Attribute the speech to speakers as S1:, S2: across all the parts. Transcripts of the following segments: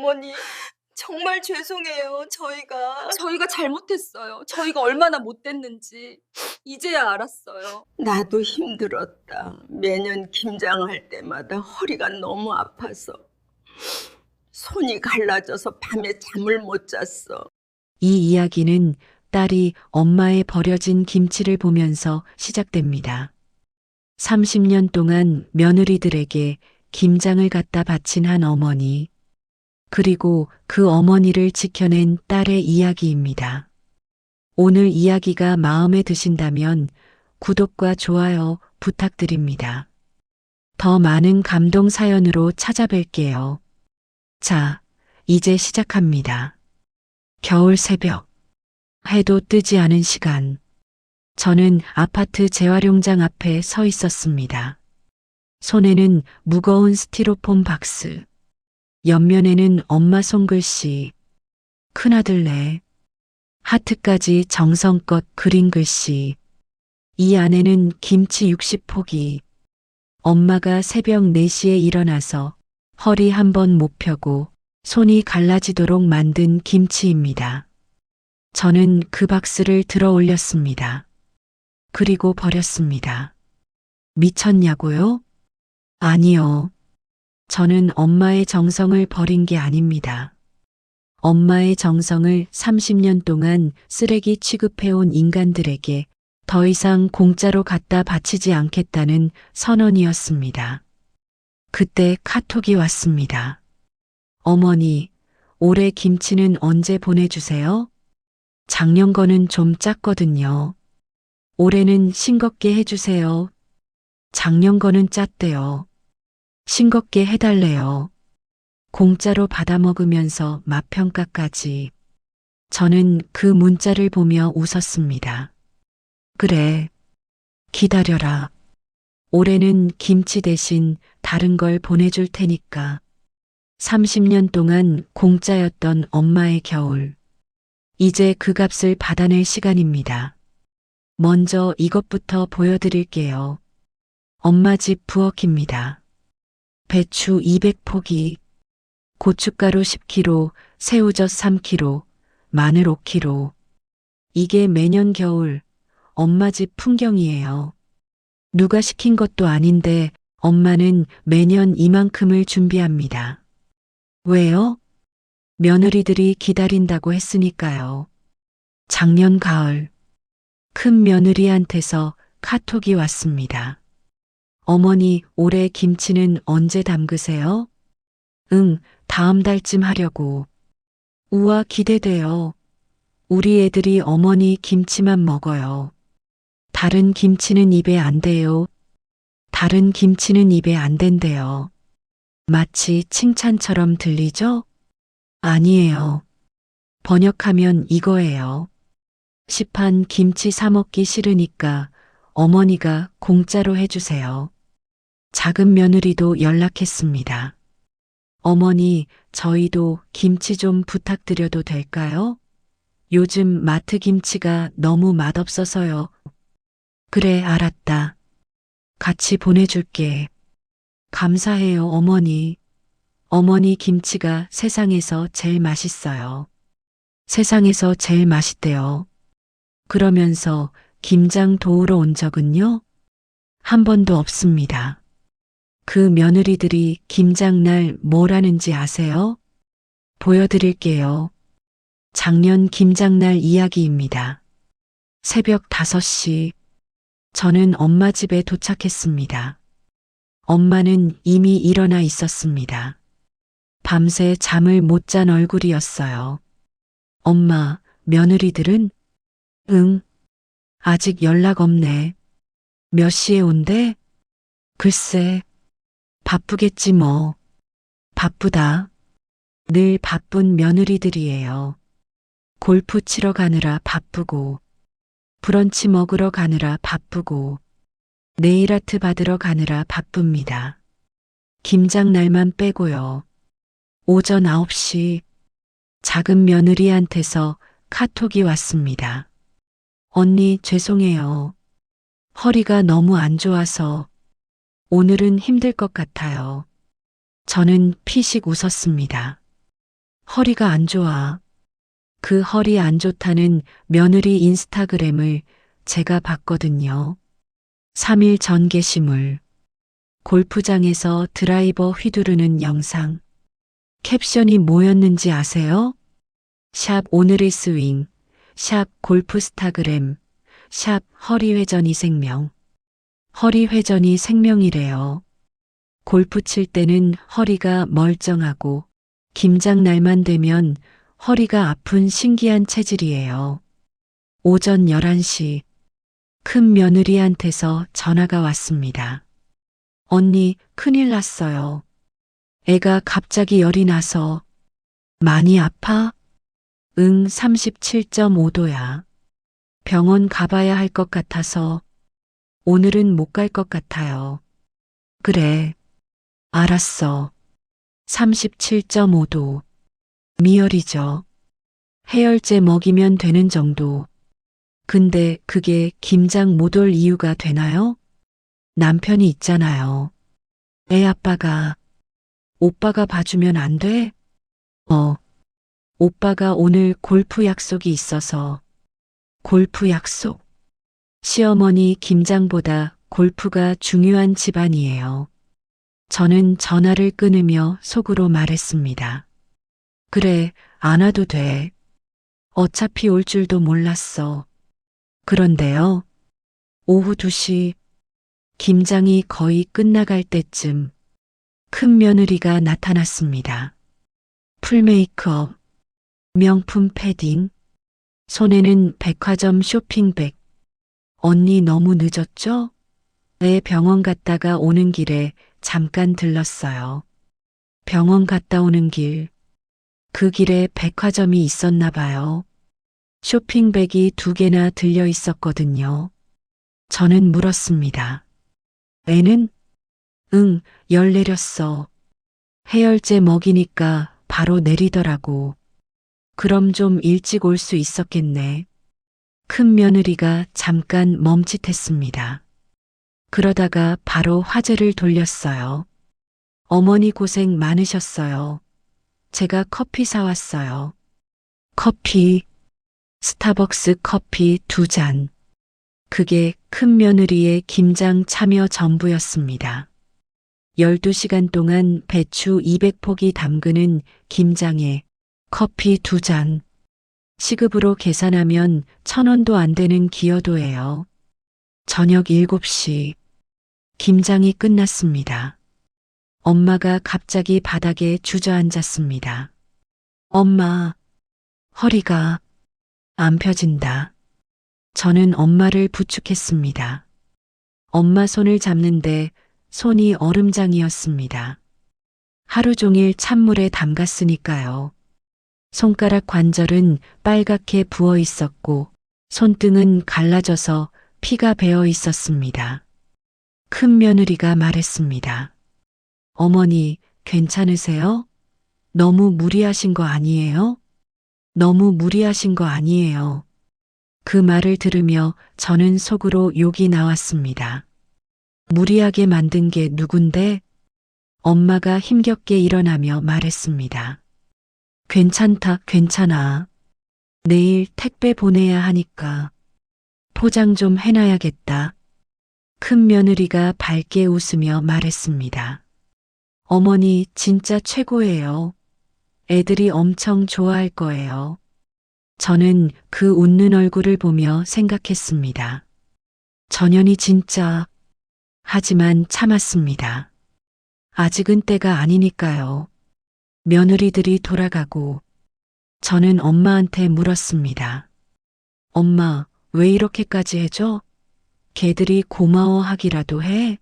S1: 어머니, 정말 죄송해요. 저희가
S2: 잘못했어요. 저희가 얼마나 못됐는지 이제야 알았어요.
S3: 나도 힘들었다. 매년 김장할 때마다 허리가 너무 아파서 손이 갈라져서 밤에 잠을 못 잤어.
S4: 이 이야기는 딸이 엄마의 버려진 김치를 보면서 시작됩니다. 30년 동안 며느리들에게 김장을 갖다 바친 한 어머니, 그리고 그 어머니를 지켜낸 딸의 이야기입니다. 오늘 이야기가 마음에 드신다면 구독과 좋아요 부탁드립니다. 더 많은 감동 사연으로 찾아뵐게요. 자, 이제 시작합니다. 겨울 새벽, 해도 뜨지 않은 시간. 저는 아파트 재활용장 앞에 서 있었습니다. 손에는 무거운 스티로폼 박스, 옆면에는 엄마 손글씨, 큰아들네, 하트까지 정성껏 그린 글씨, 이 안에는 김치 60포기, 엄마가 새벽 4시에 일어나서 허리 한 번 못 펴고 손이 갈라지도록 만든 김치입니다. 저는 그 박스를 들어 올렸습니다. 그리고 버렸습니다. 미쳤냐고요? 아니요. 저는 엄마의 정성을 버린 게 아닙니다. 엄마의 정성을 30년 동안 쓰레기 취급해온 인간들에게 더 이상 공짜로 갖다 바치지 않겠다는 선언이었습니다. 그때 카톡이 왔습니다. 어머니, 올해 김치는 언제 보내주세요? 작년 거는 좀 짰거든요. 올해는 싱겁게 해주세요. 작년 거는 짰대요. 싱겁게 해달래요. 공짜로 받아먹으면서 맛평가까지. 저는 그 문자를 보며 웃었습니다. 그래, 기다려라. 올해는 김치 대신 다른 걸 보내줄 테니까. 30년 동안 공짜였던 엄마의 겨울. 이제 그 값을 받아낼 시간입니다. 먼저 이것부터 보여드릴게요. 엄마 집 부엌입니다. 배추 200포기, 고춧가루 10kg, 새우젓 3kg, 마늘 5kg. 이게 매년 겨울 엄마 집 풍경이에요. 누가 시킨 것도 아닌데 엄마는 매년 이만큼을 준비합니다. 왜요? 며느리들이 기다린다고 했으니까요. 작년 가을, 큰 며느리한테서 카톡이 왔습니다. 어머니, 올해 김치는 언제 담그세요? 응, 다음 달쯤 하려고. 우와, 기대돼요. 우리 애들이 어머니 김치만 먹어요. 다른 김치는 입에 안 대요. 다른 김치는 입에 안 된대요. 마치 칭찬처럼 들리죠? 아니에요. 번역하면 이거예요. 시판 김치 사 먹기 싫으니까 어머니가 공짜로 해주세요. 작은 며느리도 연락했습니다. 어머니, 저희도 김치 좀 부탁드려도 될까요? 요즘 마트 김치가 너무 맛없어서요. 그래, 알았다. 같이 보내줄게. 감사해요, 어머니. 어머니 김치가 세상에서 제일 맛있어요. 세상에서 제일 맛있대요. 그러면서 김장 도우러 온 적은요? 한 번도 없습니다. 그 며느리들이 김장날 뭘 하는지 아세요? 보여드릴게요. 작년 김장날 이야기입니다. 새벽 5시, 저는 엄마 집에 도착했습니다. 엄마는 이미 일어나 있었습니다. 밤새 잠을 못 잔 얼굴이었어요. 엄마, 며느리들은? 응, 아직 연락 없네. 몇 시에 온대? 글쎄, 바쁘겠지 뭐. 바쁘다. 늘 바쁜 며느리들이에요. 골프 치러 가느라 바쁘고, 브런치 먹으러 가느라 바쁘고, 네일아트 받으러 가느라 바쁩니다. 김장 날만 빼고요. 오전 9시, 작은 며느리한테서 카톡이 왔습니다. 언니, 죄송해요. 허리가 너무 안 좋아서 오늘은 힘들 것 같아요. 저는 피식 웃었습니다. 허리가 안 좋아. 그 허리 안 좋다는 며느리 인스타그램을 제가 봤거든요. 3일 전 게시물. 골프장에서 드라이버 휘두르는 영상. 캡션이 뭐였는지 아세요? 샵 오늘의 스윙, 샵 골프스타그램, 샵 허리회전이 생명. 허리회전이 생명이래요. 골프 칠 때는 허리가 멀쩡하고 김장 날만 되면 허리가 아픈 신기한 체질이에요. 오전 11시 큰 며느리한테서 전화가 왔습니다. 언니, 큰일 났어요. 애가 갑자기 열이 나서. 많이 아파? 응, 37.5도야. 병원 가봐야 할 것 같아서. 오늘은 못 갈 것 같아요. 그래. 알았어. 37.5도. 미열이죠. 해열제 먹이면 되는 정도. 근데 그게 김장 못 올 이유가 되나요? 남편이 있잖아요. 애 아빠가. 오빠가 봐주면 안 돼? 오빠가 오늘 골프 약속이 있어서. 골프 약속. 시어머니 김장보다 골프가 중요한 집안이에요. 저는 전화를 끊으며 속으로 말했습니다. 그래, 안 와도 돼. 어차피 올 줄도 몰랐어. 그런데요. 오후 2시, 김장이 거의 끝나갈 때쯤 큰 며느리가 나타났습니다. 풀 메이크업, 명품 패딩, 손에는 백화점 쇼핑백. 언니 너무 늦었죠? 애 병원 갔다가 오는 길에 잠깐 들렀어요. 병원 갔다 오는 길. 그 길에 백화점이 있었나 봐요. 쇼핑백이 2개나 들려 있었거든요. 저는 물었습니다. 애는? 응, 열 내렸어. 해열제 먹이니까 바로 내리더라고. 그럼 좀 일찍 올 수 있었겠네. 큰 며느리가 잠깐 멈칫했습니다. 그러다가 바로 화제를 돌렸어요. 어머니 고생 많으셨어요. 제가 커피 사왔어요. 커피, 스타벅스 커피 2잔. 그게 큰 며느리의 김장 참여 전부였습니다. 12시간 동안 배추 200포기 담그는 김장에 커피 2잔. 시급으로 계산하면 1,000원도 안 되는 기여도예요. 저녁 7시. 김장이 끝났습니다. 엄마가 갑자기 바닥에 주저앉았습니다. 엄마, 허리가 안 펴진다. 저는 엄마를 부축했습니다. 엄마 손을 잡는데 손이 얼음장이었습니다. 하루 종일 찬물에 담갔으니까요. 손가락 관절은 빨갛게 부어 있었고 손등은 갈라져서 피가 배어 있었습니다. 큰 며느리가 말했습니다. 어머니, 괜찮으세요? 너무 무리하신 거 아니에요? 너무 무리하신 거 아니에요. 그 말을 들으며 저는 속으로 욕이 나왔습니다. 무리하게 만든 게 누군데? 엄마가 힘겹게 일어나며 말했습니다. 괜찮다, 괜찮아. 내일 택배 보내야 하니까 포장 좀 해놔야겠다. 큰 며느리가 밝게 웃으며 말했습니다. 어머니 진짜 최고예요. 애들이 엄청 좋아할 거예요. 저는 그 웃는 얼굴을 보며 생각했습니다. 전현이 진짜. 하지만 참았습니다. 아직은 때가 아니니까요. 며느리들이 돌아가고 저는 엄마한테 물었습니다. 엄마, 왜 이렇게까지 해줘? 걔들이 고마워하기라도 해?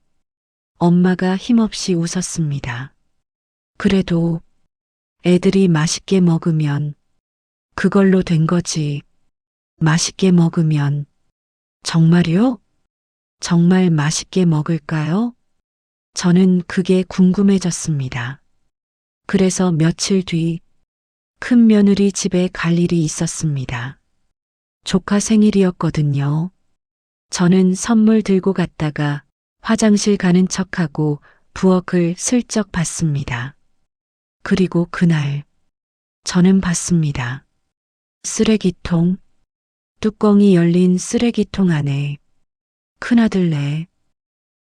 S4: 엄마가 힘없이 웃었습니다. 그래도 애들이 맛있게 먹으면 그걸로 된 거지. 맛있게 먹으면. 정말요? 정말 맛있게 먹을까요? 저는 그게 궁금해졌습니다. 그래서 며칠 뒤 큰 며느리 집에 갈 일이 있었습니다. 조카 생일이었거든요. 저는 선물 들고 갔다가 화장실 가는 척하고 부엌을 슬쩍 봤습니다. 그리고 그날 저는 봤습니다. 쓰레기통, 뚜껑이 열린 쓰레기통 안에 큰아들네,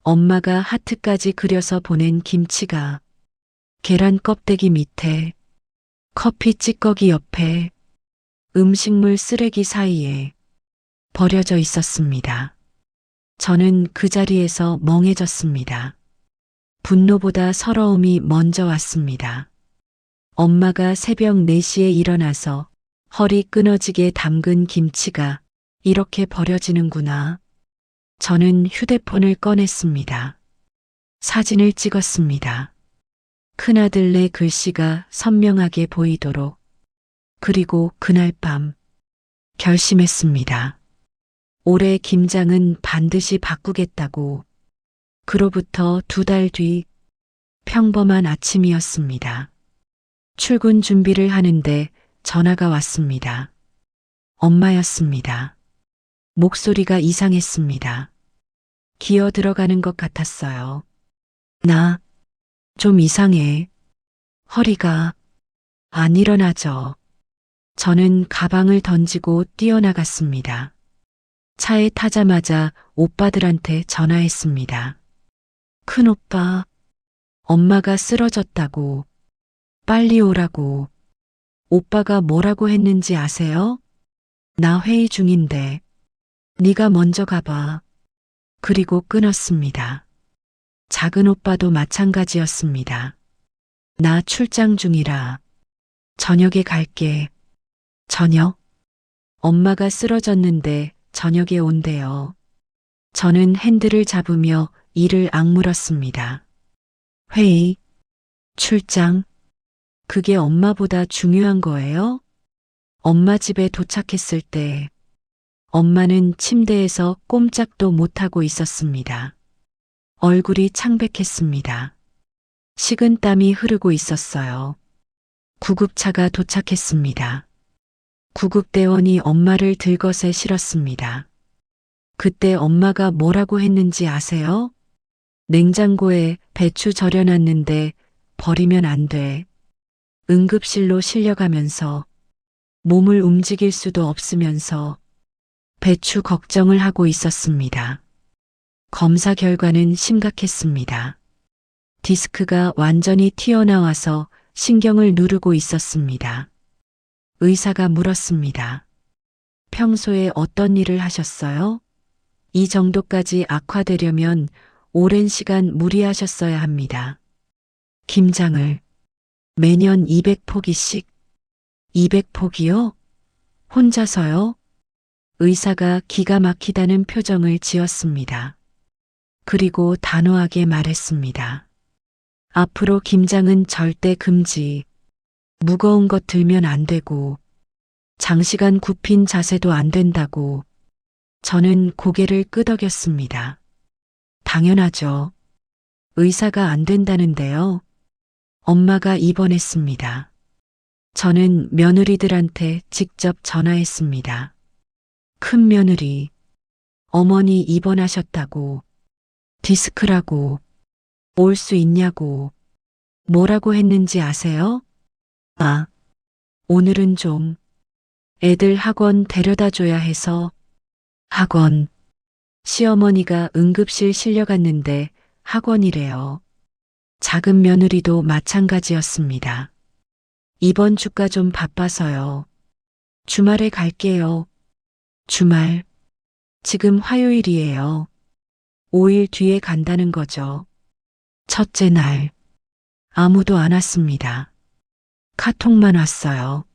S4: 엄마가 하트까지 그려서 보낸 김치가 계란 껍데기 밑에, 커피 찌꺼기 옆에, 음식물 쓰레기 사이에 버려져 있었습니다. 저는 그 자리에서 멍해졌습니다. 분노보다 서러움이 먼저 왔습니다. 엄마가 새벽 4시에 일어나서 허리 끊어지게 담근 김치가 이렇게 버려지는구나. 저는 휴대폰을 꺼냈습니다. 사진을 찍었습니다. 큰아들네 글씨가 선명하게 보이도록. 그리고 그날 밤 결심했습니다. 올해 김장은 반드시 바꾸겠다고. 그로부터 2달 뒤 평범한 아침이었습니다. 출근 준비를 하는데 전화가 왔습니다. 엄마였습니다. 목소리가 이상했습니다. 기어 들어가는 것 같았어요. 나 좀 이상해. 허리가 안 일어나죠. 저는 가방을 던지고 뛰어나갔습니다. 차에 타자마자 오빠들한테 전화했습니다. 큰오빠, 엄마가 쓰러졌다고. 빨리 오라고. 오빠가 뭐라고 했는지 아세요? 나 회의 중인데 네가 먼저 가봐. 그리고 끊었습니다. 작은 오빠도 마찬가지였습니다. 나 출장 중이라 저녁에 갈게. 저녁? 엄마가 쓰러졌는데 저녁에 온대요. 저는 핸들을 잡으며 이를 악물었습니다. 회의? 출장? 그게 엄마보다 중요한 거예요? 엄마 집에 도착했을 때 엄마는 침대에서 꼼짝도 못하고 있었습니다. 얼굴이 창백했습니다. 식은땀이 흐르고 있었어요. 구급차가 도착했습니다. 구급대원이 엄마를 들것에 실었습니다. 그때 엄마가 뭐라고 했는지 아세요? 냉장고에 배추 절여놨는데 버리면 안 돼. 응급실로 실려가면서 몸을 움직일 수도 없으면서 배추 걱정을 하고 있었습니다. 검사 결과는 심각했습니다. 디스크가 완전히 튀어나와서 신경을 누르고 있었습니다. 의사가 물었습니다. 평소에 어떤 일을 하셨어요? 이 정도까지 악화되려면 오랜 시간 무리하셨어야 합니다. 김장을 매년 200포기씩. 200포기요? 혼자서요? 의사가 기가 막히다는 표정을 지었습니다. 그리고 단호하게 말했습니다. 앞으로 김장은 절대 금지. 무거운 것 들면 안 되고, 장시간 굽힌 자세도 안 된다고. 저는 고개를 끄덕였습니다. 당연하죠. 의사가 안 된다는데요. 엄마가 입원했습니다. 저는 며느리들한테 직접 전화했습니다. 큰 며느리, 어머니 입원하셨다고. 디스크라고. 올 수 있냐고. 뭐라고 했는지 아세요? 아, 오늘은 좀 애들 학원 데려다 줘야 해서. 학원. 시어머니가 응급실 실려갔는데 학원이래요. 작은 며느리도 마찬가지였습니다. 이번 주가 좀 바빠서요. 주말에 갈게요. 주말. 지금 화요일이에요. 5일 뒤에 간다는 거죠. 첫째 날. 아무도 안 왔습니다. 카톡만 왔어요.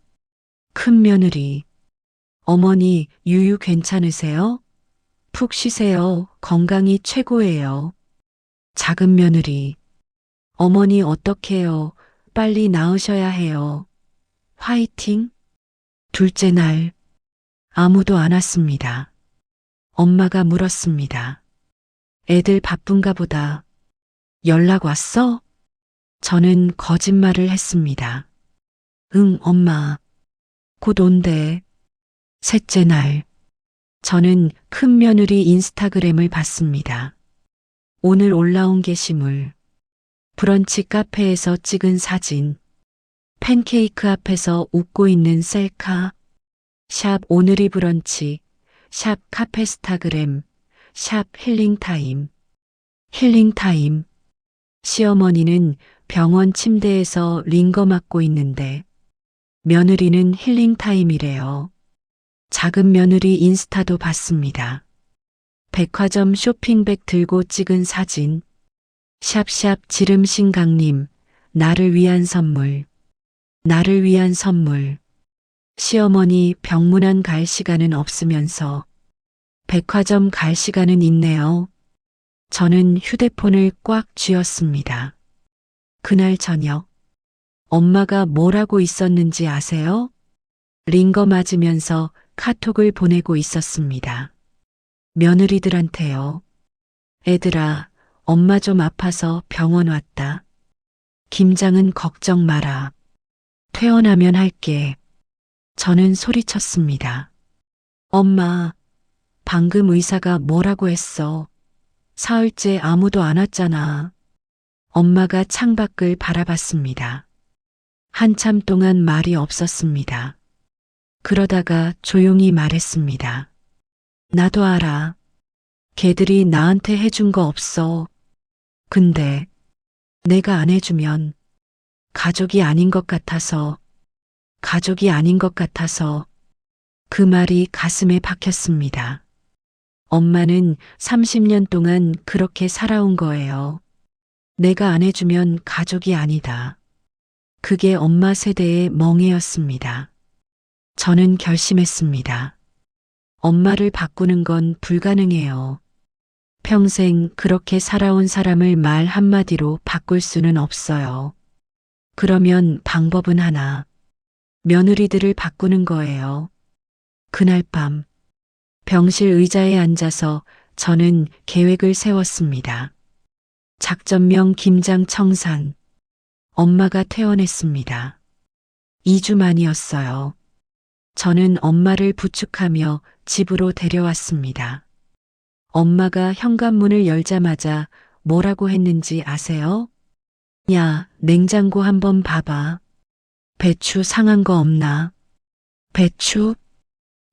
S4: 큰 며느리. 어머니 유유 괜찮으세요? 푹 쉬세요. 건강이 최고예요. 작은 며느리. 어머니 어떡해요. 빨리 나으셔야 해요. 화이팅. 둘째 날. 아무도 안 왔습니다. 엄마가 물었습니다. 애들 바쁜가 보다. 연락 왔어? 저는 거짓말을 했습니다. 응, 엄마. 곧 온대. 셋째 날. 저는 큰 며느리 인스타그램을 봤습니다. 오늘 올라온 게시물. 브런치 카페에서 찍은 사진. 팬케이크 앞에서 웃고 있는 셀카, 샵 오늘이 브런치, 샵 카페스타그램, 샵 힐링타임. 힐링타임. 시어머니는 병원 침대에서 링거 맞고 있는데 며느리는 힐링타임이래요. 작은 며느리 인스타도 봤습니다. 백화점 쇼핑백 들고 찍은 사진. 샵샵 지름신강님, 나를 위한 선물. 나를 위한 선물. 시어머니 병문안 갈 시간은 없으면서 백화점 갈 시간은 있네요. 저는 휴대폰을 꽉 쥐었습니다. 그날 저녁, 엄마가 뭐라고 있었는지 아세요? 링거 맞으면서 카톡을 보내고 있었습니다. 며느리들한테요. 애들아, 엄마 좀 아파서 병원 왔다. 김장은 걱정 마라. 퇴원하면 할게. 저는 소리쳤습니다. 엄마, 방금 의사가 뭐라고 했어? 사흘째 아무도 안 왔잖아. 엄마가 창밖을 바라봤습니다. 한참 동안 말이 없었습니다. 그러다가 조용히 말했습니다. 나도 알아. 걔들이 나한테 해준 거 없어. 근데 내가 안 해주면 가족이 아닌 것 같아서, 가족이 아닌 것 같아서 그 말이 가슴에 박혔습니다. 엄마는 30년 동안 그렇게 살아온 거예요. 내가 안 해주면 가족이 아니다. 그게 엄마 세대의 멍해였습니다. 저는 결심했습니다. 엄마를 바꾸는 건 불가능해요. 평생 그렇게 살아온 사람을 말 한마디로 바꿀 수는 없어요. 그러면 방법은 하나. 며느리들을 바꾸는 거예요. 그날 밤, 병실 의자에 앉아서 저는 계획을 세웠습니다. 작전명 김장 청산. 엄마가 퇴원했습니다. 2주 만이었어요. 저는 엄마를 부축하며 집으로 데려왔습니다. 엄마가 현관문을 열자마자 뭐라고 했는지 아세요? 야, 냉장고 한번 봐봐. 배추 상한 거 없나? 배추?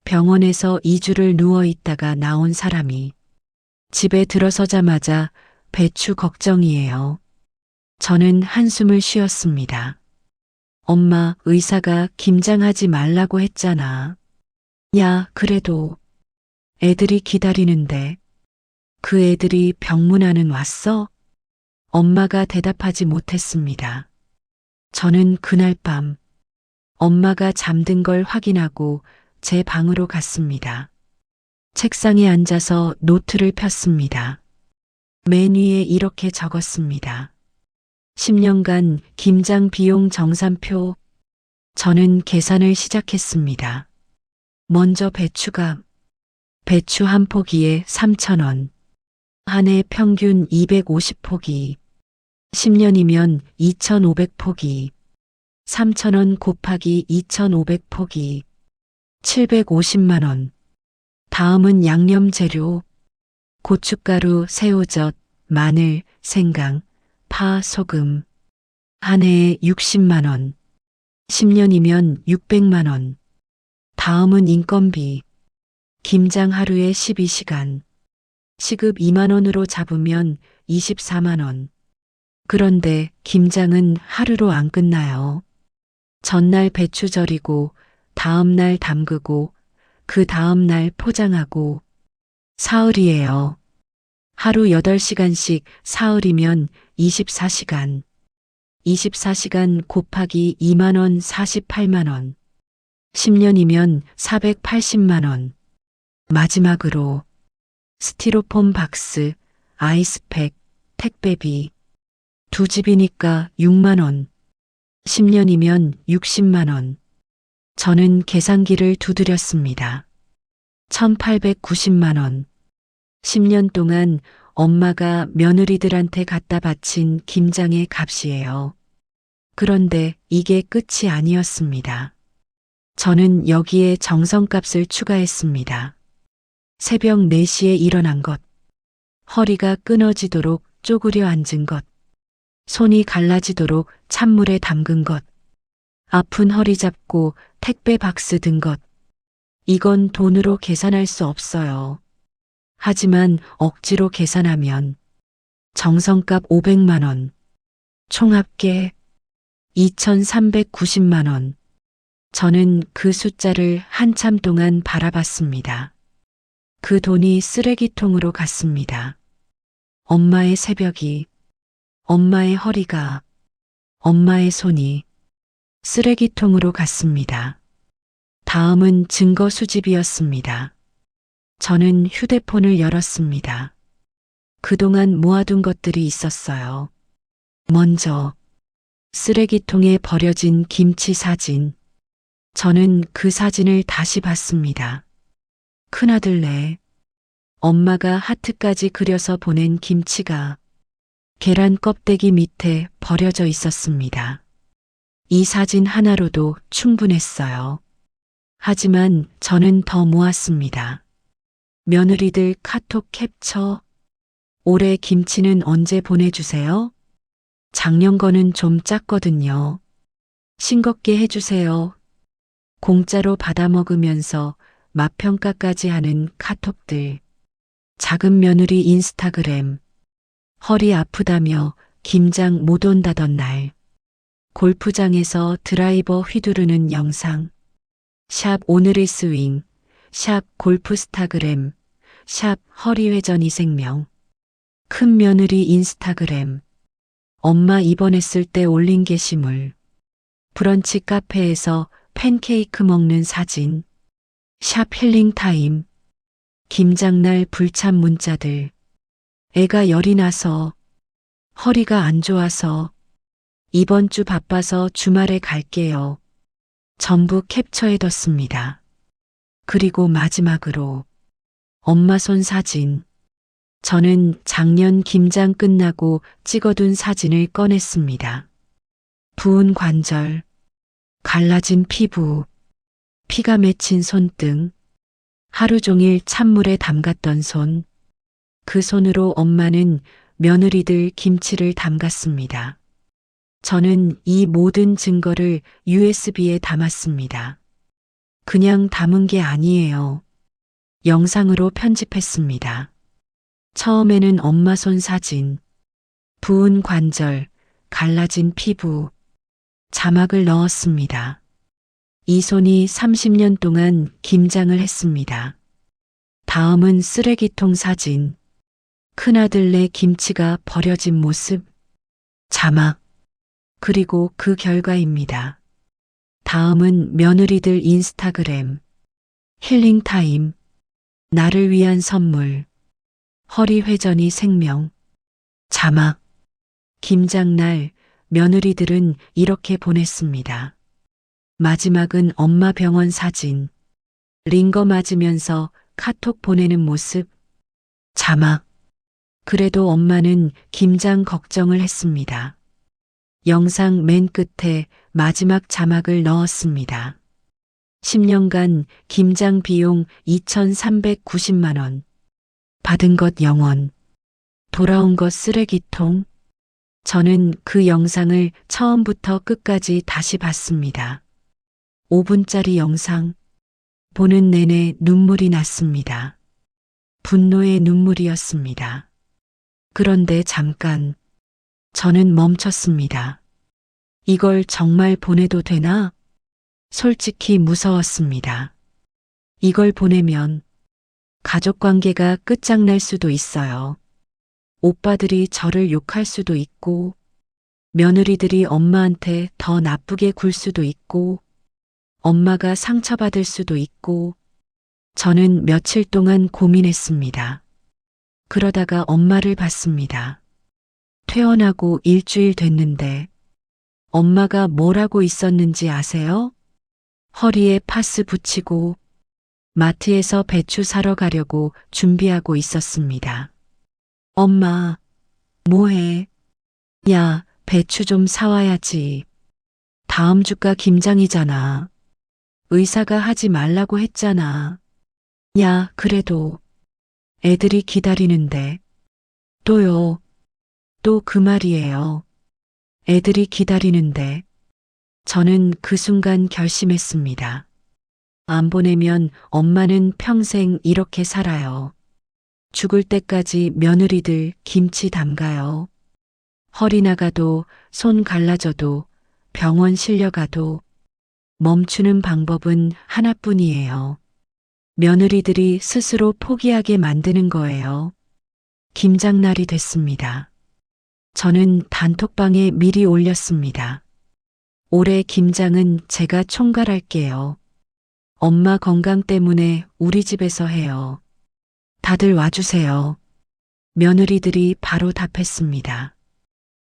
S4: 병원에서 2주를 누워 있다가 나온 사람이 집에 들어서자마자 배추 걱정이에요. 저는 한숨을 쉬었습니다. 엄마, 의사가 김장하지 말라고 했잖아. 야, 그래도 애들이 기다리는데. 그 애들이 병문안은 왔어? 엄마가 대답하지 못했습니다. 저는 그날 밤 엄마가 잠든 걸 확인하고 제 방으로 갔습니다. 책상에 앉아서 노트를 폈습니다. 맨 위에 이렇게 적었습니다. 10년간 김장 비용 정산표. 저는 계산을 시작했습니다. 먼저 배추값. 배추 한 포기에 3,000원. 한 해 평균 250포기. 10년이면 2,500포기. 3,000원 곱하기 2,500포기. 750만 원. 다음은 양념 재료. 고춧가루, 새우젓, 마늘, 생강, 파, 소금. 한 해에 60만 원. 10년이면 600만 원. 다음은 인건비. 김장 하루에 12시간. 시급 2만 원으로 잡으면 24만 원. 그런데 김장은 하루로 안 끝나요. 전날 배추 절이고, 다음날 담그고, 그 다음날 포장하고. 사흘이에요. 하루 8시간씩 사흘이면 24시간. 24시간 곱하기 2만 원 48만 원. 10년이면 480만 원. 마지막으로 스티로폼 박스, 아이스팩, 택배비. 2집이니까 6만 원. 10년이면 60만 원. 저는 계산기를 두드렸습니다. 1,890만 원. 10년 동안 엄마가 며느리들한테 갖다 바친 김장의 값이에요. 그런데 이게 끝이 아니었습니다. 저는 여기에 정성값을 추가했습니다. 새벽 4시에 일어난 것. 허리가 끊어지도록 쪼그려 앉은 것. 손이 갈라지도록 찬물에 담근 것. 아픈 허리 잡고 택배 박스 든 것. 이건 돈으로 계산할 수 없어요. 하지만 억지로 계산하면 정성값 500만 원, 총합계 2,390만 원. 저는 그 숫자를 한참 동안 바라봤습니다. 그 돈이 쓰레기통으로 갔습니다. 엄마의 새벽이, 엄마의 허리가, 엄마의 손이 쓰레기통으로 갔습니다. 다음은 증거 수집이었습니다. 저는 휴대폰을 열었습니다. 그동안 모아둔 것들이 있었어요. 먼저 쓰레기통에 버려진 김치 사진. 저는 그 사진을 다시 봤습니다. 큰아들네. 엄마가 하트까지 그려서 보낸 김치가 계란 껍데기 밑에 버려져 있었습니다. 이 사진 하나로도 충분했어요. 하지만 저는 더 모았습니다. 며느리들 카톡 캡처. 올해 김치는 언제 보내주세요? 작년 거는 좀 작거든요. 싱겁게 해주세요. 공짜로 받아먹으면서 맛평가까지 하는 카톡들. 작은 며느리 인스타그램. 허리 아프다며 김장 못 온다던 날. 골프장에서 드라이버 휘두르는 영상. 샵 오늘의 스윙. 샵 골프스타그램. 샵 허리회전이 생명. 큰 며느리 인스타그램. 엄마 입원했을 때 올린 게시물. 브런치 카페에서 팬케이크 먹는 사진. 샵 힐링타임. 김장날 불참 문자들. 애가 열이 나서, 허리가 안 좋아서, 이번 주 바빠서 주말에 갈게요. 전부 캡처해뒀습니다. 그리고 마지막으로 엄마 손 사진. 저는 작년 김장 끝나고 찍어둔 사진을 꺼냈습니다. 부은 관절, 갈라진 피부, 피가 맺힌 손등, 하루 종일 찬물에 담갔던 손. 그 손으로 엄마는 며느리들 김치를 담갔습니다. 저는 이 모든 증거를 USB에 담았습니다. 그냥 담은 게 아니에요. 영상으로 편집했습니다. 처음에는 엄마 손 사진, 부은 관절, 갈라진 피부, 자막을 넣었습니다. 이 손이 30년 동안 김장을 했습니다. 다음은 쓰레기통 사진, 큰아들네 김치가 버려진 모습, 자막, 그리고 그 결과입니다. 다음은 며느리들 인스타그램, 힐링타임, 나를 위한 선물, 허리 회전이 생명, 자막, 김장날 며느리들은 이렇게 보냈습니다. 마지막은 엄마 병원 사진, 링거 맞으면서 카톡 보내는 모습, 자막, 그래도 엄마는 김장 걱정을 했습니다. 영상 맨 끝에 마지막 자막을 넣었습니다. 10년간 김장 비용 2,390만 원. 받은 것 0원. 돌아온 것 쓰레기통. 저는 그 영상을 처음부터 끝까지 다시 봤습니다. 5분짜리 영상. 보는 내내 눈물이 났습니다. 분노의 눈물이었습니다. 그런데 잠깐, 저는 멈췄습니다. 이걸 정말 보내도 되나? 솔직히 무서웠습니다. 이걸 보내면 가족 관계가 끝장날 수도 있어요. 오빠들이 저를 욕할 수도 있고, 며느리들이 엄마한테 더 나쁘게 굴 수도 있고, 엄마가 상처받을 수도 있고, 저는 며칠 동안 고민했습니다. 그러다가 엄마를 봤습니다. 퇴원하고 일주일 됐는데, 엄마가 뭘 하고 있었는지 아세요? 허리에 파스 붙이고, 마트에서 배추 사러 가려고 준비하고 있었습니다. 엄마, 뭐해? 야, 배추 좀 사와야지. 다음 주가 김장이잖아. 의사가 하지 말라고 했잖아. 야, 그래도 애들이 기다리는데. 또요. 또 그 말이에요. 애들이 기다리는데. 저는 그 순간 결심했습니다. 안 보내면 엄마는 평생 이렇게 살아요. 죽을 때까지 며느리들 김치 담가요. 허리 나가도 손 갈라져도 병원 실려가도 멈추는 방법은 하나뿐이에요. 며느리들이 스스로 포기하게 만드는 거예요. 김장날이 됐습니다. 저는 단톡방에 미리 올렸습니다. 올해 김장은 제가 총괄할게요. 엄마 건강 때문에 우리 집에서 해요. 다들 와주세요. 며느리들이 바로 답했습니다.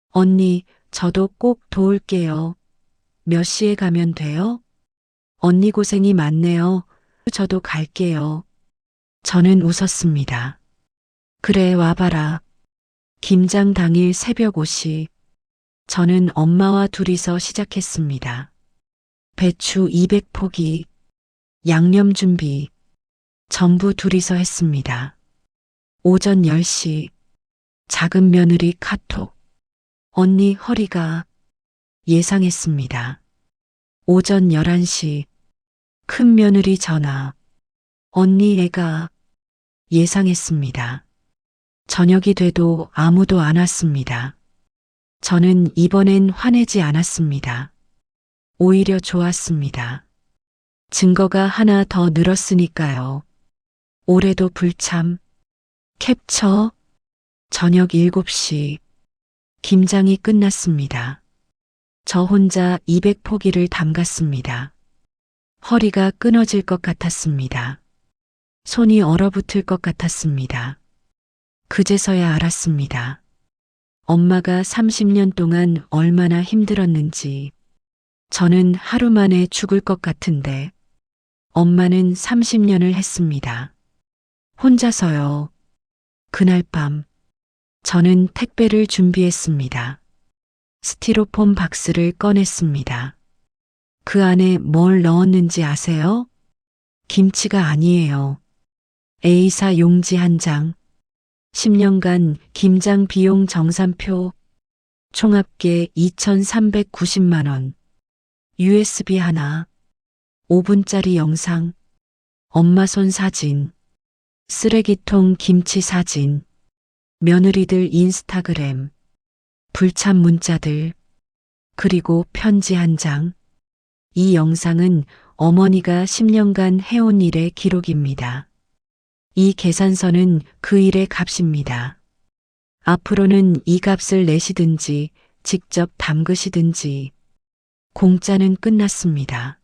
S4: 언니, 저도 꼭 도울게요. 몇 시에 가면 돼요? 언니 고생이 많네요. 저도 갈게요. 저는 웃었습니다. 그래, 와봐라. 김장 당일 새벽 5시. 저는 엄마와 둘이서 시작했습니다. 배추 200포기, 양념 준비, 전부 둘이서 했습니다. 오전 10시, 작은 며느리 카톡. 언니 허리가. 예상했습니다. 오전 11시, 큰 며느리 전화. 언니 애가. 예상했습니다. 저녁이 돼도 아무도 안 왔습니다. 저는 이번엔 화내지 않았습니다. 오히려 좋았습니다. 증거가 하나 더 늘었으니까요. 올해도 불참. 캡처. 저녁 7시. 김장이 끝났습니다. 저 혼자 200포기를 담갔습니다. 허리가 끊어질 것 같았습니다. 손이 얼어붙을 것 같았습니다. 그제서야 알았습니다. 엄마가 30년 동안 얼마나 힘들었는지. 저는 하루 만에 죽을 것 같은데 엄마는 30년을 했습니다. 혼자서요. 그날 밤 저는 택배를 준비했습니다. 스티로폼 박스를 꺼냈습니다. 그 안에 뭘 넣었는지 아세요? 김치가 아니에요. A사 용지 한 장, 10년간 김장 비용 정산표, 총합계 2,390만 원, USB 하나, 5분짜리 영상, 엄마 손 사진, 쓰레기통 김치 사진, 며느리들 인스타그램, 불참 문자들, 그리고 편지 한 장. 이 영상은 어머니가 10년간 해온 일의 기록입니다. 이 계산서는 그 일의 값입니다. 앞으로는 이 값을 내시든지 직접 담그시든지 공짜는 끝났습니다.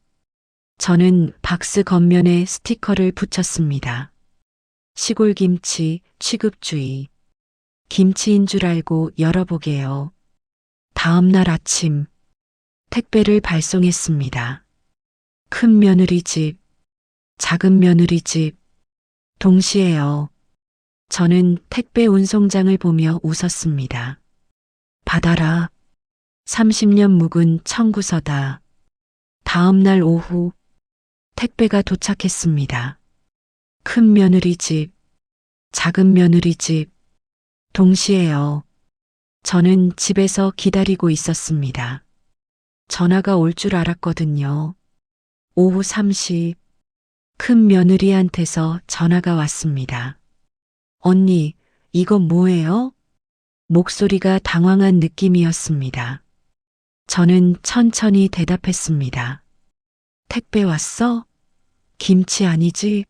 S4: 저는 박스 겉면에 스티커를 붙였습니다. 시골김치 취급주의. 김치인 줄 알고 열어보게요. 다음 날 아침 택배를 발송했습니다. 큰 며느리 집, 작은 며느리 집, 동시에요. 저는 택배 운송장을 보며 웃었습니다. 받아라. 30년 묵은 청구서다. 다음 날 오후 택배가 도착했습니다. 큰 며느리 집, 작은 며느리 집, 동시에요. 저는 집에서 기다리고 있었습니다. 전화가 올 줄 알았거든요. 오후 3시, 큰 며느리한테서 전화가 왔습니다. 언니, 이거 뭐예요? 목소리가 당황한 느낌이었습니다. 저는 천천히 대답했습니다. 택배 왔어? 김치 아니지?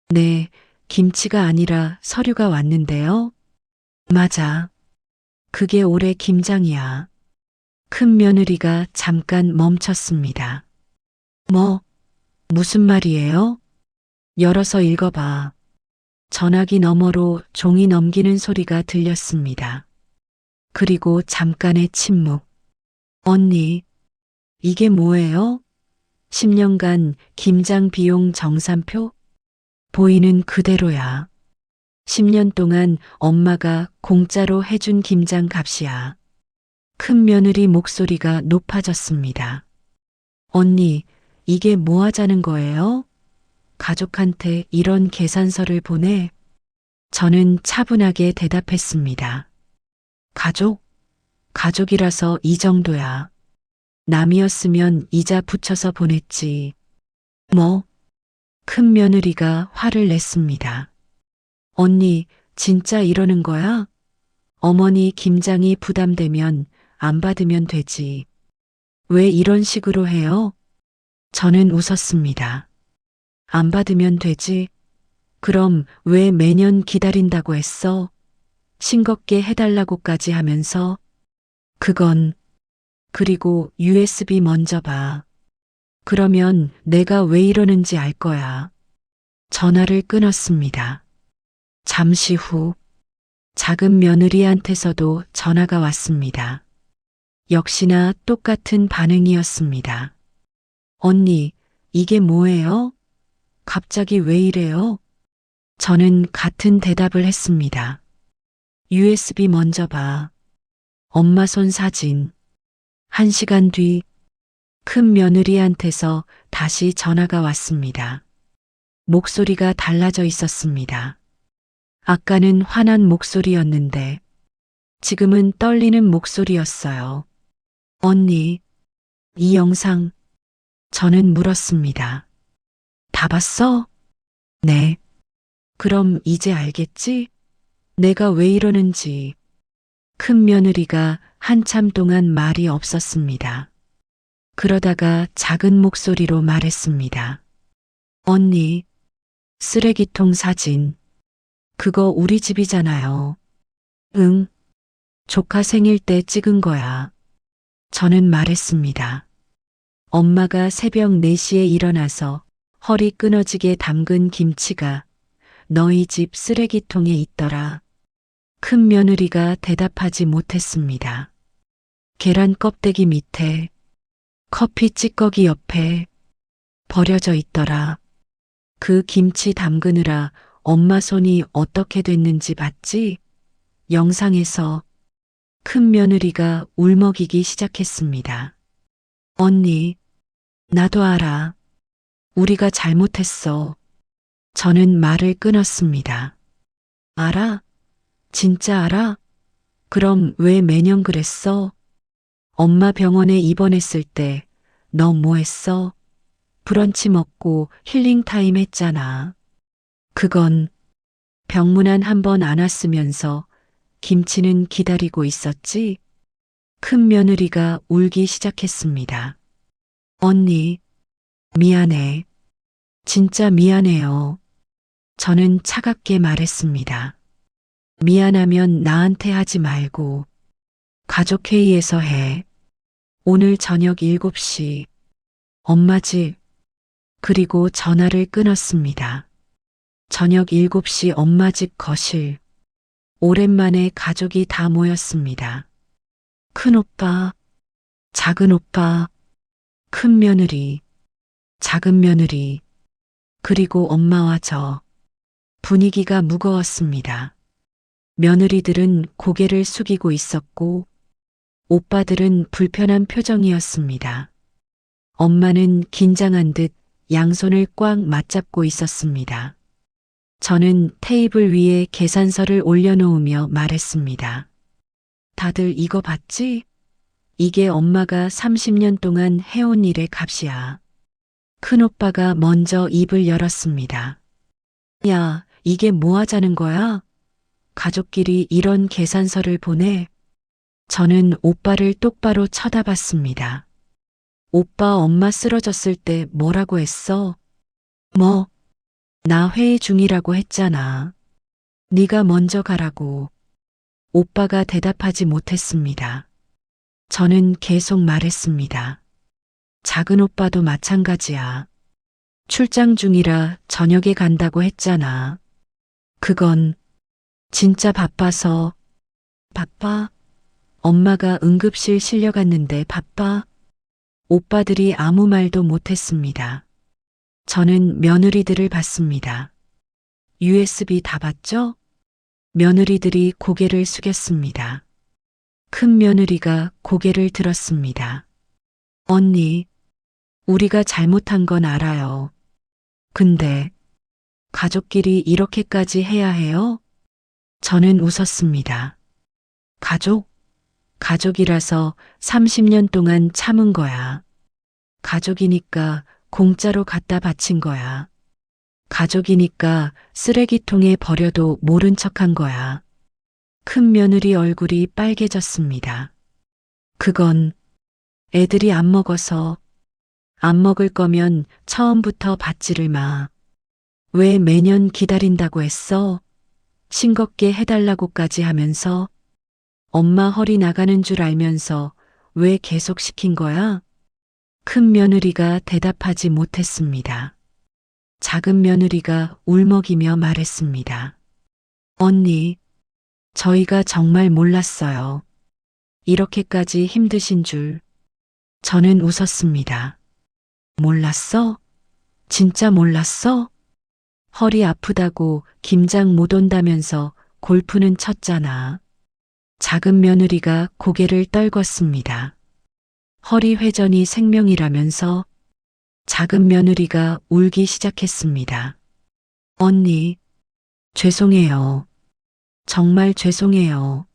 S4: 네, 김치가 아니라 서류가 왔는데요. 맞아. 그게 올해 김장이야. 큰 며느리가 잠깐 멈췄습니다. 무슨 말이에요? 열어서 읽어봐. 전화기 너머로 종이 넘기는 소리가 들렸습니다. 그리고 잠깐의 침묵. 언니, 이게 뭐예요? 10년간 김장 비용 정산표? 보이는 그대로야. 10년 동안 엄마가 공짜로 해준 김장 값이야. 큰 며느리 목소리가 높아졌습니다. 언니, 이게 뭐 하자는 거예요? 가족한테 이런 계산서를 보내? 저는 차분하게 대답했습니다. 가족이라서 이 정도야. 남이었으면 이자 붙여서 보냈지. 뭐? 큰 며느리가 화를 냈습니다. 언니, 진짜 이러는 거야? 어머니 김장이 부담되면 안 받으면 되지. 왜 이런 식으로 해요? 저는 웃었습니다. 안 받으면 되지. 그럼 왜 매년 기다린다고 했어? 싱겁게 해달라고까지 하면서. 그건, 그리고 USB 먼저 봐. 그러면 내가 왜 이러는지 알 거야. 전화를 끊었습니다. 잠시 후, 작은 며느리한테서도 전화가 왔습니다. 역시나 똑같은 반응이었습니다. 언니, 이게 뭐예요? 갑자기 왜 이래요? 저는 같은 대답을 했습니다. USB 먼저 봐. 엄마 손 사진. 1시간 뒤, 큰 며느리한테서 다시 전화가 왔습니다. 목소리가 달라져 있었습니다. 아까는 화난 목소리였는데, 지금은 떨리는 목소리였어요. 언니, 이 영상, 저는 물었습니다. 다 봤어? 네. 그럼 이제 알겠지? 내가 왜 이러는지. 큰 며느리가 한참 동안 말이 없었습니다. 그러다가 작은 목소리로 말했습니다. 언니, 쓰레기통 사진. 그거 우리 집이잖아요. 응. 조카 생일 때 찍은 거야. 저는 말했습니다. 엄마가 새벽 4시에 일어나서 허리 끊어지게 담근 김치가 너희 집 쓰레기통에 있더라. 큰 며느리가 대답하지 못했습니다. 계란 껍데기 밑에, 커피 찌꺼기 옆에 버려져 있더라. 그 김치 담그느라 엄마 손이 어떻게 됐는지 봤지? 영상에서 큰 며느리가 울먹이기 시작했습니다. 언니, 나도 알아. 우리가 잘못했어. 저는 말을 끊었습니다. 알아? 진짜 알아? 그럼 왜 매년 그랬어? 엄마 병원에 입원했을 때 너 뭐 했어? 브런치 먹고 힐링 타임 했잖아. 그건 병문안 한 번 안 왔으면서 김치는 기다리고 있었지? 큰 며느리가 울기 시작했습니다. 언니, 미안해. 진짜 미안해요. 저는 차갑게 말했습니다. 미안하면 나한테 하지 말고 가족회의에서 해. 오늘 저녁 7시 엄마 집. 그리고 전화를 끊었습니다. 저녁 7시 엄마 집 거실. 오랜만에 가족이 다 모였습니다. 큰 오빠, 작은 오빠, 큰 며느리, 작은 며느리, 그리고 엄마와 저. 분위기가 무거웠습니다. 며느리들은 고개를 숙이고 있었고, 오빠들은 불편한 표정이었습니다. 엄마는 긴장한 듯 양손을 꽉 맞잡고 있었습니다. 저는 테이블 위에 계산서를 올려놓으며 말했습니다. 다들 이거 봤지? 이게 엄마가 30년 동안 해온 일의 값이야. 큰오빠가 먼저 입을 열었습니다. 야, 이게 뭐 하자는 거야? 가족끼리 이런 계산서를 보내? 저는 오빠를 똑바로 쳐다봤습니다. 오빠 엄마 쓰러졌을 때 뭐라고 했어? 뭐? 나 회의 중이라고 했잖아. 네가 먼저 가라고. 오빠가 대답하지 못했습니다. 저는 계속 말했습니다. 작은 오빠도 마찬가지야. 출장 중이라 저녁에 간다고 했잖아. 그건 진짜 바빠서. 바빠? 엄마가 응급실 실려갔는데 바빠? 오빠들이 아무 말도 못했습니다. 저는 며느리들을 봤습니다. USB 다 봤죠? 며느리들이 고개를 숙였습니다. 큰 며느리가 고개를 들었습니다. 언니, 우리가 잘못한 건 알아요. 근데 가족끼리 이렇게까지 해야 해요? 저는 웃었습니다. 가족? 가족이라서 30년 동안 참은 거야. 가족이니까 공짜로 갖다 바친 거야. 가족이니까 쓰레기통에 버려도 모른 척한 거야. 큰 며느리 얼굴이 빨개졌습니다. 그건 애들이 안 먹어서. 안 먹을 거면 처음부터 받지를 마. 왜 매년 기다린다고 했어? 싱겁게 해달라고까지 하면서. 엄마 허리 나가는 줄 알면서 왜 계속 시킨 거야? 큰 며느리가 대답하지 못했습니다. 작은 며느리가 울먹이며 말했습니다. 언니, 저희가 정말 몰랐어요. 이렇게까지 힘드신 줄. 저는 웃었습니다. 몰랐어? 진짜 몰랐어? 허리 아프다고 김장 못 온다면서 골프는 쳤잖아. 작은 며느리가 고개를 떨궜습니다. 허리 회전이 생명이라면서. 작은 며느리가 울기 시작했습니다. 언니, 죄송해요. 정말 죄송해요.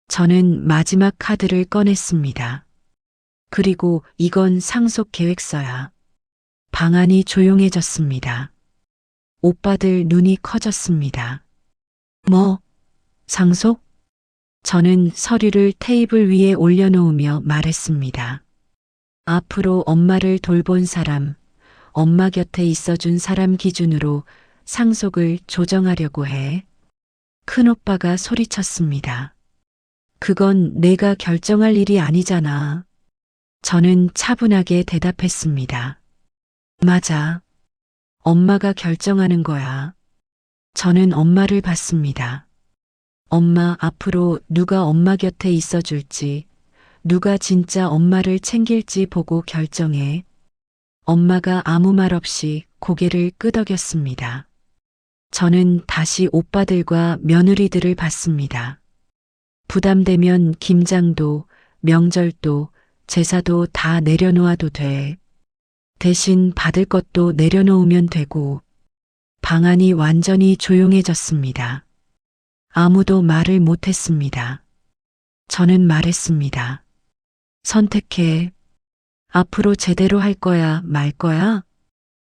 S4: 저는 마지막 카드를 꺼냈습니다. 그리고 이건 상속 계획서야. 방안이 조용해졌습니다. 오빠들 눈이 커졌습니다. 뭐? 상속? 저는 서류를 테이블 위에 올려놓으며 말했습니다. 앞으로 엄마를 돌본 사람, 엄마 곁에 있어준 사람 기준으로 상속을 조정하려고 해. 큰오빠가 소리쳤습니다. 그건 내가 결정할 일이 아니잖아. 저는 차분하게 대답했습니다. 맞아. 엄마가 결정하는 거야. 저는 엄마를 봤습니다. 엄마 앞으로 누가 엄마 곁에 있어줄지, 누가 진짜 엄마를 챙길지 보고 결정해. 엄마가 아무 말 없이 고개를 끄덕였습니다. 저는 다시 오빠들과 며느리들을 봤습니다. 부담되면 김장도, 명절도, 제사도 다 내려놓아도 돼. 대신 받을 것도 내려놓으면 되고. 방안이 완전히 조용해졌습니다. 아무도 말을 못했습니다. 저는 말했습니다. 선택해. 앞으로 제대로 할 거야, 말 거야?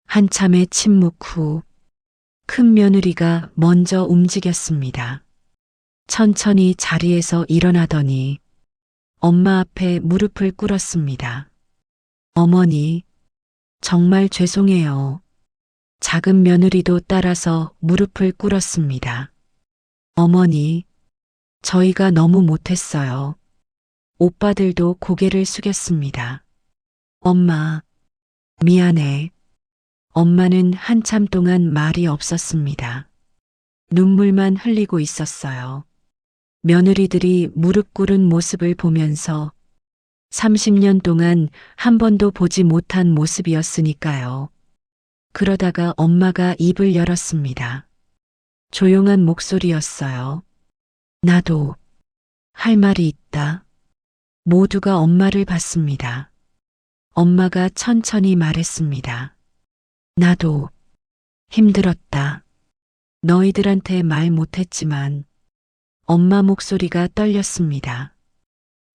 S4: 한참의 침묵 후 큰 며느리가 먼저 움직였습니다. 천천히 자리에서 일어나더니 엄마 앞에 무릎을 꿇었습니다. 어머니, 정말 죄송해요. 작은 며느리도 따라서 무릎을 꿇었습니다. 어머니, 저희가 너무 못했어요. 오빠들도 고개를 숙였습니다. 엄마, 미안해. 엄마는 한참 동안 말이 없었습니다. 눈물만 흘리고 있었어요. 며느리들이 무릎 꿇은 모습을 보면서 30년 동안 한 번도 보지 못한 모습이었으니까요. 그러다가 엄마가 입을 열었습니다. 조용한 목소리였어요. 나도 할 말이 있다. 모두가 엄마를 봤습니다. 엄마가 천천히 말했습니다. 나도 힘들었다. 너희들한테 말 못했지만 엄마 목소리가 떨렸습니다.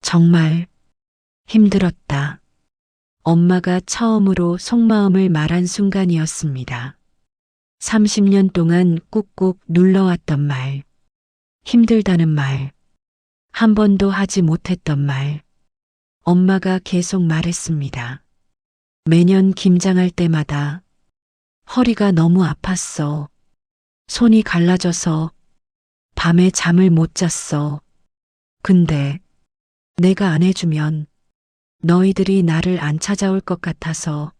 S4: 정말 힘들었다. 엄마가 처음으로 속마음을 말한 순간이었습니다. 30년 동안 꾹꾹 눌러왔던 말, 힘들다는 말, 한 번도 하지 못했던 말. 엄마가 계속 말했습니다. 매년 김장할 때마다 허리가 너무 아팠어. 손이 갈라져서 밤에 잠을 못 잤어. 근데 내가 안 해주면 너희들이 나를 안 찾아올 것 같아서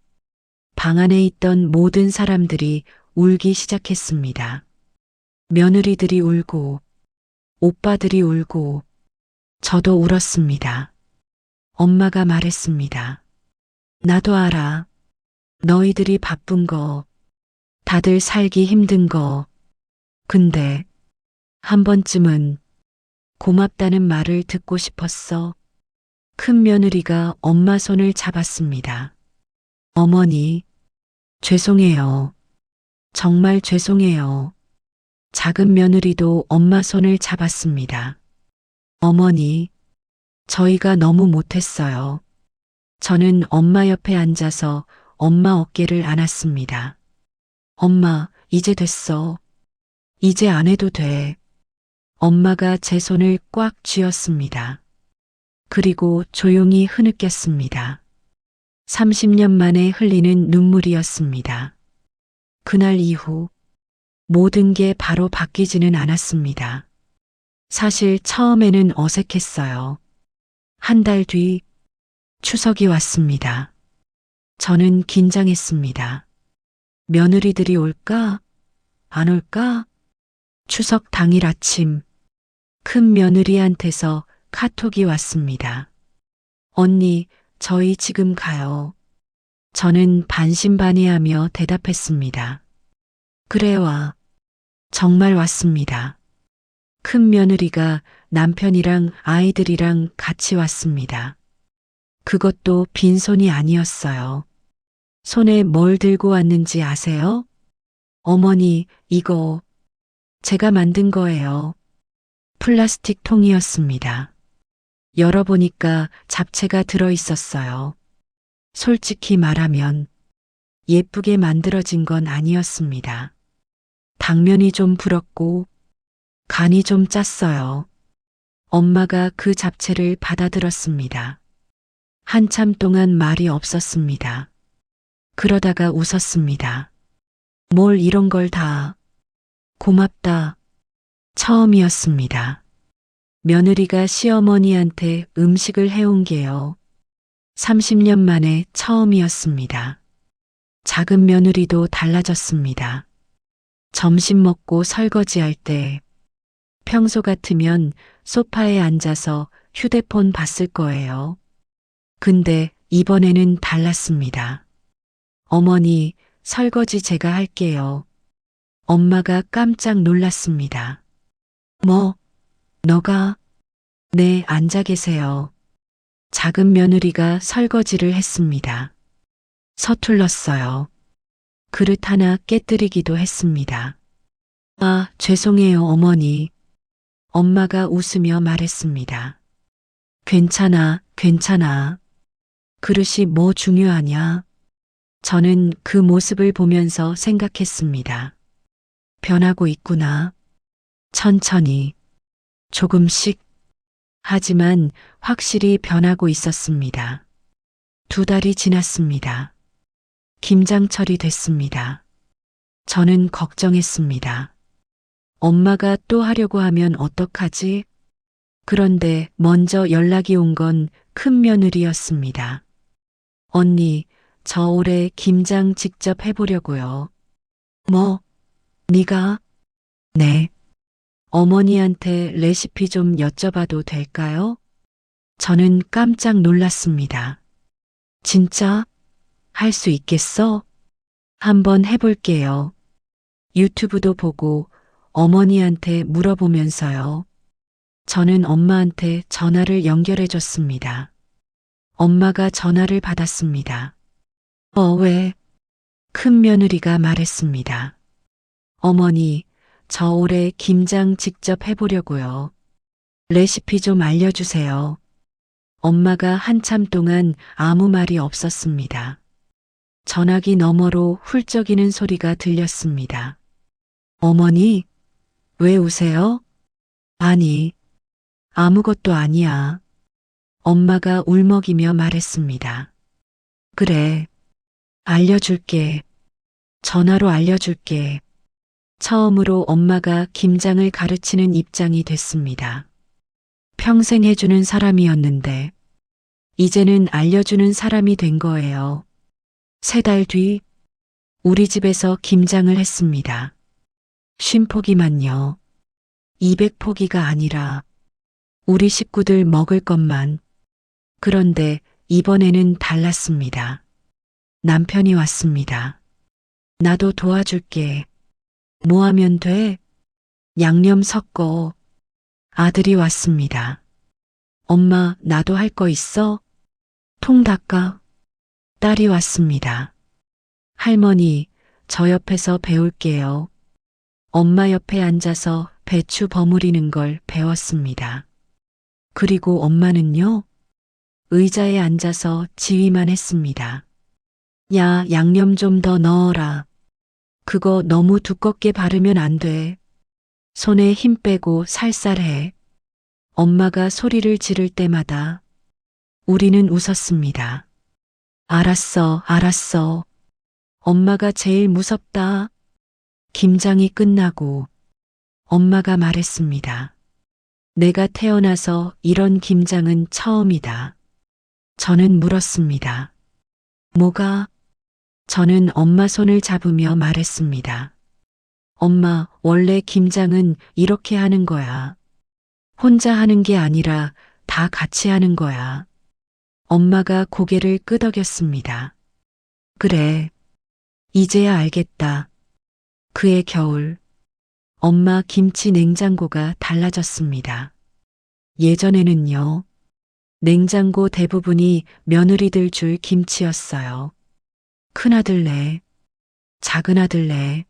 S4: 방 안에 있던 모든 사람들이 울기 시작했습니다. 며느리들이 울고 오빠들이 울고 저도 울었습니다. 엄마가 말했습니다. 나도 알아. 너희들이 바쁜 거, 다들 살기 힘든 거. 근데 한 번쯤은 고맙다는 말을 듣고 싶었어. 큰 며느리가 엄마 손을 잡았습니다. 어머니, 죄송해요. 정말 죄송해요. 작은 며느리도 엄마 손을 잡았습니다. 어머니, 저희가 너무 못했어요. 저는 엄마 옆에 앉아서 엄마 어깨를 안았습니다. 엄마, 이제 됐어. 이제 안 해도 돼. 엄마가 제 손을 꽉 쥐었습니다. 그리고 조용히 흐느꼈습니다. 30년 만에 흘리는 눈물이었습니다. 그날 이후 모든 게 바로 바뀌지는 않았습니다. 사실 처음에는 어색했어요. 한 달 뒤 추석이 왔습니다. 저는 긴장했습니다. 며느리들이 올까? 안 올까? 추석 당일 아침 큰 며느리한테서 카톡이 왔습니다. 언니, 저희 지금 가요. 저는 반신반의하며 대답했습니다. 그래 와. 정말 왔습니다. 큰 며느리가 남편이랑 아이들이랑 같이 왔습니다. 그것도 빈손이 아니었어요. 손에 뭘 들고 왔는지 아세요? 어머니, 이거 제가 만든 거예요. 플라스틱 통이었습니다. 열어보니까 잡채가 들어있었어요. 솔직히 말하면 예쁘게 만들어진 건 아니었습니다. 당면이 좀 불었고 간이 좀 짰어요. 엄마가 그 잡채를 받아들었습니다. 한참 동안 말이 없었습니다. 그러다가 웃었습니다. 뭘 이런 걸 다. 고맙다. 처음이었습니다. 며느리가 시어머니한테 음식을 해온 게요. 30년 만에 처음이었습니다. 작은 며느리도 달라졌습니다. 점심 먹고 설거지할 때 평소 같으면 소파에 앉아서 휴대폰 봤을 거예요. 근데 이번에는 달랐습니다. 어머니, 설거지 제가 할게요. 엄마가 깜짝 놀랐습니다. 뭐? 너가? 네, 앉아 계세요. 작은 며느리가 설거지를 했습니다. 서툴렀어요. 그릇 하나 깨뜨리기도 했습니다. 아, 죄송해요, 어머니. 엄마가 웃으며 말했습니다. 괜찮아, 괜찮아. 그릇이 뭐 중요하냐? 저는 그 모습을 보면서 생각했습니다. 변하고 있구나. 천천히, 조금씩. 하지만 확실히 변하고 있었습니다. 2달이 지났습니다. 김장철이 됐습니다. 저는 걱정했습니다. 엄마가 또 하려고 하면 어떡하지? 그런데 먼저 연락이 온 건 큰 며느리였습니다. 언니, 저 올해 김장 직접 해보려고요. 뭐? 네가? 네. 어머니한테 레시피 좀 여쭤봐도 될까요? 저는 깜짝 놀랐습니다. 진짜? 할 수 있겠어? 한번 해볼게요. 유튜브도 보고 어머니한테 물어보면서요. 저는 엄마한테 전화를 연결해 줬습니다. 엄마가 전화를 받았습니다. 왜? 큰 며느리가 말했습니다. 어머니, 저 올해 김장 직접 해보려고요. 레시피 좀 알려주세요. 엄마가 한참 동안 아무 말이 없었습니다. 전화기 너머로 훌쩍이는 소리가 들렸습니다. 어머니, 왜 우세요? 아니, 아무것도 아니야. 엄마가 울먹이며 말했습니다. 그래, 알려줄게. 전화로 알려줄게. 처음으로 엄마가 김장을 가르치는 입장이 됐습니다. 평생 해주는 사람이었는데, 이제는 알려주는 사람이 된 거예요. 3달 뒤, 우리 집에서 김장을 했습니다. 50포기만요. 200포기가 아니라, 우리 식구들 먹을 것만. 그런데 이번에는 달랐습니다. 남편이 왔습니다. 나도 도와줄게. 뭐 하면 돼? 양념 섞어. 아들이 왔습니다. 엄마, 나도 할 거 있어? 통 닦아. 딸이 왔습니다. 할머니, 저 옆에서 배울게요. 엄마 옆에 앉아서 배추 버무리는 걸 배웠습니다. 그리고 엄마는요? 의자에 앉아서 지휘만 했습니다. 야, 양념 좀 더 넣어라. 그거 너무 두껍게 바르면 안 돼. 손에 힘 빼고 살살 해. 엄마가 소리를 지를 때마다 우리는 웃었습니다. 알았어, 알았어. 엄마가 제일 무섭다. 김장이 끝나고 엄마가 말했습니다. 내가 태어나서 이런 김장은 처음이다. 저는 물었습니다. 뭐가? 저는 엄마 손을 잡으며 말했습니다. 엄마, 원래 김장은 이렇게 하는 거야. 혼자 하는 게 아니라 다 같이 하는 거야. 엄마가 고개를 끄덕였습니다. 그래. 이제야 알겠다. 그해 겨울, 엄마 김치 냉장고가 달라졌습니다. 예전에는요, 냉장고 대부분이 며느리들 줄 김치였어요. 큰아들네, 작은아들네,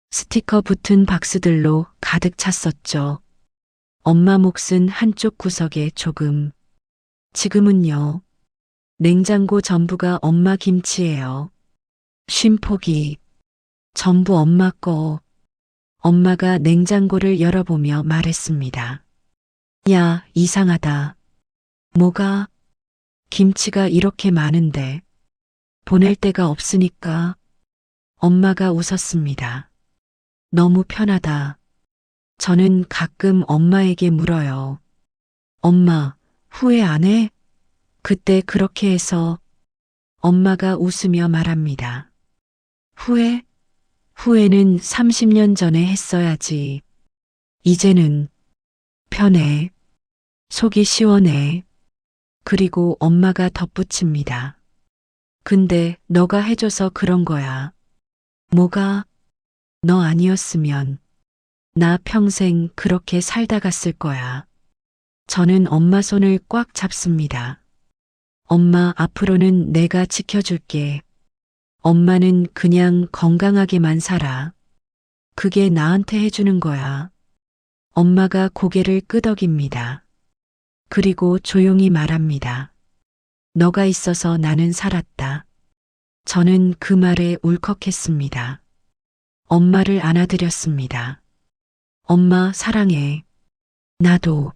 S4: 스티커 붙은 박스들로 가득 찼었죠. 엄마 몫은 한쪽 구석에 조금. 지금은요, 냉장고 전부가 엄마 김치예요. 쉼포기, 전부 엄마 거. 엄마가 냉장고를 열어보며 말했습니다. 야, 이상하다. 뭐가? 김치가 이렇게 많은데. 보낼 데가 없으니까. 엄마가 웃었습니다. 너무 편하다. 저는 가끔 엄마에게 물어요. 엄마, 후회 안 해? 그때 그렇게 해서. 엄마가 웃으며 말합니다. 후회? 후회는 30년 전에 했어야지. 이제는 편해. 속이 시원해. 그리고 엄마가 덧붙입니다. 근데 너가 해줘서 그런 거야. 뭐가? 너 아니었으면 나 평생 그렇게 살다 갔을 거야. 저는 엄마 손을 꽉 잡습니다. 엄마, 앞으로는 내가 지켜줄게. 엄마는 그냥 건강하게만 살아. 그게 나한테 해주는 거야. 엄마가 고개를 끄덕입니다. 그리고 조용히 말합니다. 너가 있어서 나는 살았다. 저는 그 말에 울컥했습니다. 엄마를 안아드렸습니다. 엄마 사랑해. 나도.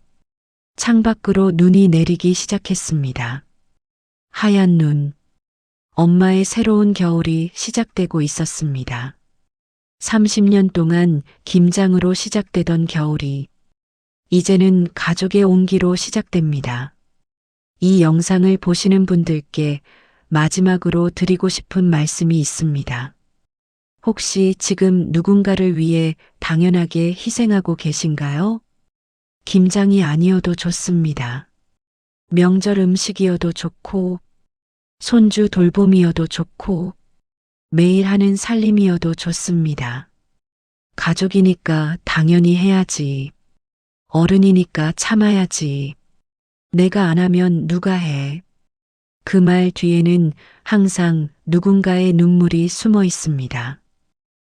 S4: 창밖으로 눈이 내리기 시작했습니다. 하얀 눈. 엄마의 새로운 겨울이 시작되고 있었습니다. 30년 동안 김장으로 시작되던 겨울이 이제는 가족의 온기로 시작됩니다. 이 영상을 보시는 분들께 마지막으로 드리고 싶은 말씀이 있습니다. 혹시 지금 누군가를 위해 당연하게 희생하고 계신가요? 김장이 아니어도 좋습니다. 명절 음식이어도 좋고, 손주 돌봄이어도 좋고, 매일 하는 살림이어도 좋습니다. 가족이니까 당연히 해야지. 어른이니까 참아야지. 내가 안 하면 누가 해. 그 말 뒤에는 항상 누군가의 눈물이 숨어 있습니다.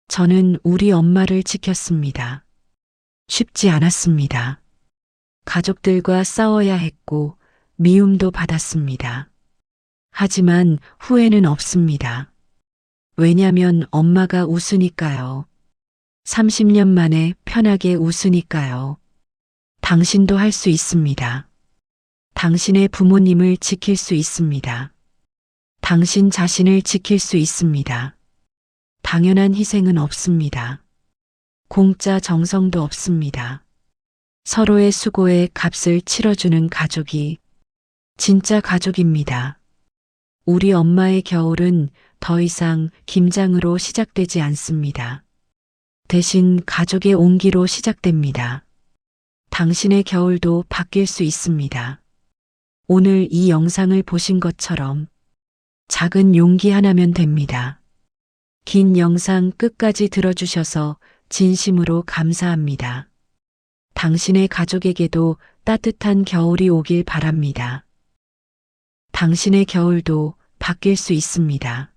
S4: 저는 우리 엄마를 지켰습니다. 쉽지 않았습니다. 가족들과 싸워야 했고 미움도 받았습니다. 하지만 후회는 없습니다. 왜냐면 엄마가 웃으니까요. 30년 만에 편하게 웃으니까요. 당신도 할 수 있습니다. 당신의 부모님을 지킬 수 있습니다. 당신 자신을 지킬 수 있습니다. 당연한 희생은 없습니다. 공짜 정성도 없습니다. 서로의 수고에 값을 치러주는 가족이 진짜 가족입니다. 우리 엄마의 겨울은 더 이상 김장으로 시작되지 않습니다. 대신 가족의 온기로 시작됩니다. 당신의 겨울도 바뀔 수 있습니다. 오늘 이 영상을 보신 것처럼 작은 용기 하나면 됩니다. 긴 영상 끝까지 들어주셔서 진심으로 감사합니다. 당신의 가족에게도 따뜻한 겨울이 오길 바랍니다. 당신의 겨울도 바뀔 수 있습니다.